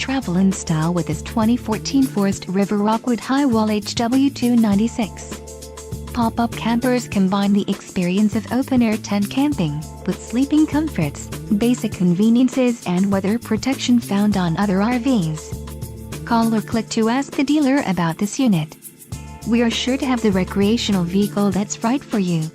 travel in style with this 2014 Forest River Rockwood High-Wall HW296. Pop-up campers combine the experience of open-air tent camping with sleeping comforts, basic conveniences and weather protection found on other RVs. Call or click to ask the dealer about this unit. We are sure to have the recreational vehicle that's right for you.